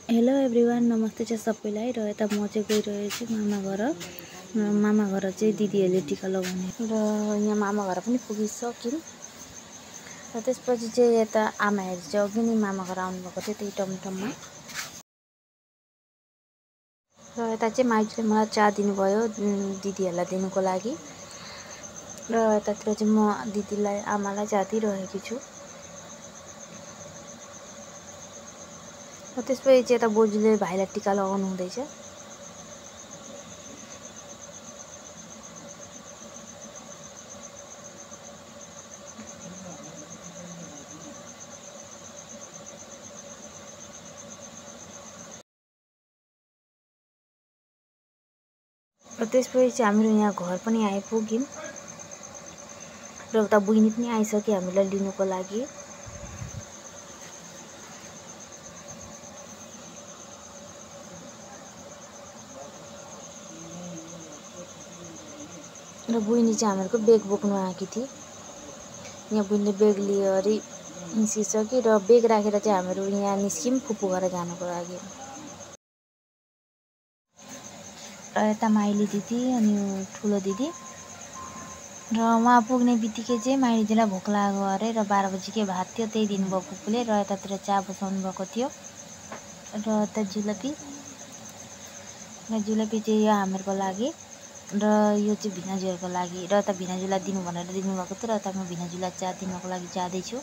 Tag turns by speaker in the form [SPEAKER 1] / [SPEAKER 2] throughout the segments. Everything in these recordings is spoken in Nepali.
[SPEAKER 1] हेलो एभ्रिवान, नमस्ते छ सबैलाई। र यता म चाहिँ गइरहेछु मामा घर चाहिँ दिदीहरूले टिका लगाउने र यहाँ मामा घर पनि पुगिसक्यौँ। र त्यसपछि चाहिँ यता आमाहरू चाहिँ अघि नै मामा घर आउनुभएको थियो त्यही टमटममा। र यता चाहिँ माइतीले मलाई चहा दिनुभयो दिदीहरूलाई दिनुको लागि। र यतातिर चाहिँ म दिदीलाई आमालाई चहा दिइरहेकी छु। र त्यसपछि चाहिँ यता बोजूले भाइलाई टिका लगाउनु हुँदैछ। र त्यसपछि चाहिँ हामीहरू यहाँ घर पनि आइपुग्यौँ। र उता बहिनी पनि आइसक्यो हामीलाई लिनुको लागि। र बहिनी चाहिँ हामीहरूको बेग बोक्नु आएकी थिए। यहाँ बहिनीले बेग लियो अरे निस्किसक्यो। र बेग राखेर चाहिँ हामीहरू यहाँ निस्क्यौँ फुपू घर जानुको लागि। र यता माइली दिदी अनि ठुलो दिदी। र उहाँ पुग्ने बित्तिकै चाहिँ माइली दिदीलाई भोक लाग्यो अरे। र 12 बजीकै भात थियो त्यही दिनुभयो फुपूले। र यतातिर चिया बसाउनु भएको थियो। र यता जुलपी चाहिँ यो हामीहरूको लागि र यो चाहिँ भिनाजुहरूको लागि। र यता भिनाजुलाई दिनु भनेर दिनुभएको थियो। र यता म भिनाजुलाई चिया दिनको लागि जाँदैछु।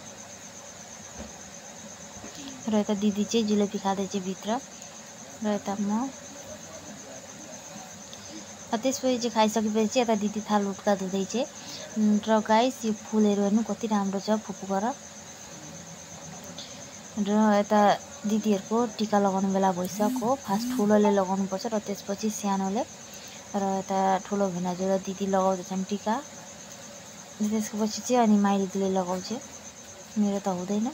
[SPEAKER 1] र यता दिदी चाहिँ जुलपी खाँदैछ भित्र। र यता म त्यसपछि चाहिँ खाइसकेपछि यता दिदी थाल उठ्का धुँदैछ। र गाइस यो फुलहरू हेर्नु कति राम्रो छ फुपू घर। र यता दिदीहरूको टिका लगाउनु बेला भइसक्यो। फर्स्ट ठुलोले लगाउनुपर्छ र त्यसपछि सानोले। र यता ठुलो भिनाजु र दिदी लगाउँदैछन् टिका। त्यसको पछि चाहिँ अनि माइली दिदीले लगाउँछ। मेरो त हुँदैन।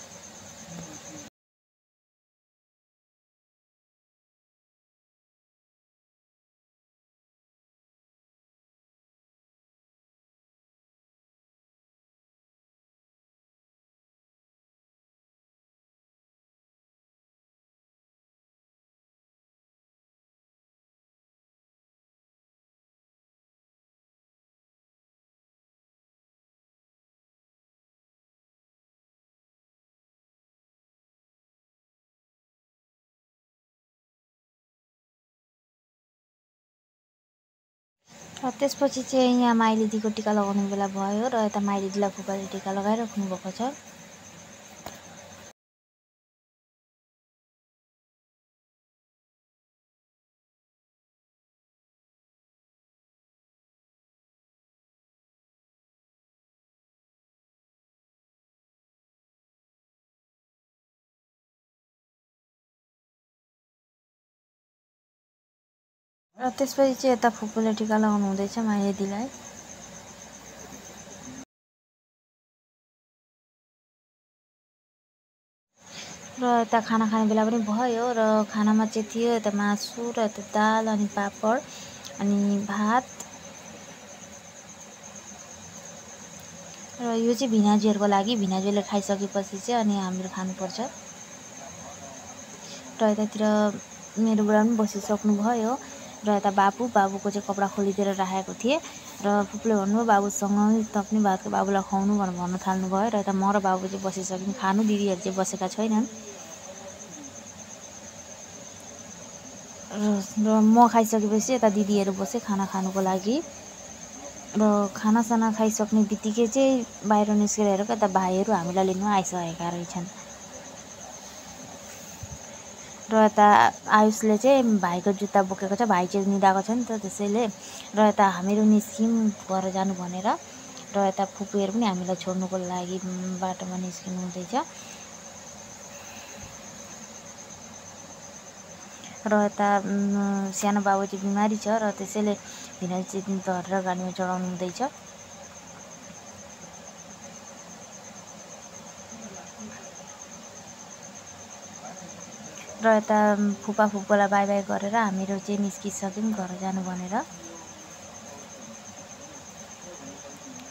[SPEAKER 1] र त्यसपछि चाहिँ यहाँ माइली दिदीको टिका लगाउने बेला भयो। र यता माइली दिदीलाई फुपाले टिका लगाइराख्नु भएको छ। र त्यसपछि चाहिँ यता फुपूले टिका लगाउनु हुँदैछ माइली दिदीलाई। र यता खाना खाने बेला पनि भयो। र खानामा चाहिँ थियो यता मासु र यता दाल अनि पापड अनि भात। र यो चाहिँ भिनाजुहरूको लागि। भिनाजुले खाइसकेपछि चाहिँ अनि हामीहरू खानुपर्छ। र यतातिर मेरो बुढा पनि बसिसक्नु भयो। र यता बाबुको चाहिँ कपडा खोलिदिएर राखेको थिएँ। र फुपूले भन्नुभयो बाबुसँग त पनि भातको बाबुलाई खुवाउनु भनेर भन्न थाल्नुभयो। र यता म र बाबु चाहिँ बसिसक्यौँ खानु। दिदीहरू चाहिँ बसेका छैनन्। र म खाइसकेपछि यता दिदीहरू बसे खाना खानुको लागि। र खानासाना खाइसक्ने बित्तिकै चाहिँ बाहिर निस्केर हेरेको यता भाइहरू हामीलाई लिनु आइसकेका रहेछन्। र यता आयुषले चाहिँ भाइको जुत्ता बोकेको छ। भाइ चाहिँ निदाएको छ नि त त्यसैले। र यता हामीहरू निस्क्यौँ घर जानु भनेर। र यता फुपूहरू पनि हामीलाई छोड्नुको लागि बाटोमा निस्किनु हुँदैछ। र यता सानो बाबु चाहिँ बिमारी छ। र त्यसैले भिनाजु चाहिँ धरेर गाडीमा चढाउनु हुँदैछ। र यता फुपूलाई बाई बाई गरेर हामीहरू चाहिँ निस्किसक्यौँ घर जानु भनेर।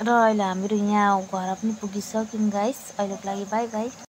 [SPEAKER 1] र अहिले हामीहरू यहाँ घर पनि पुगिसक्यौँ गाइस। अहिलेको लागि बाई बाई।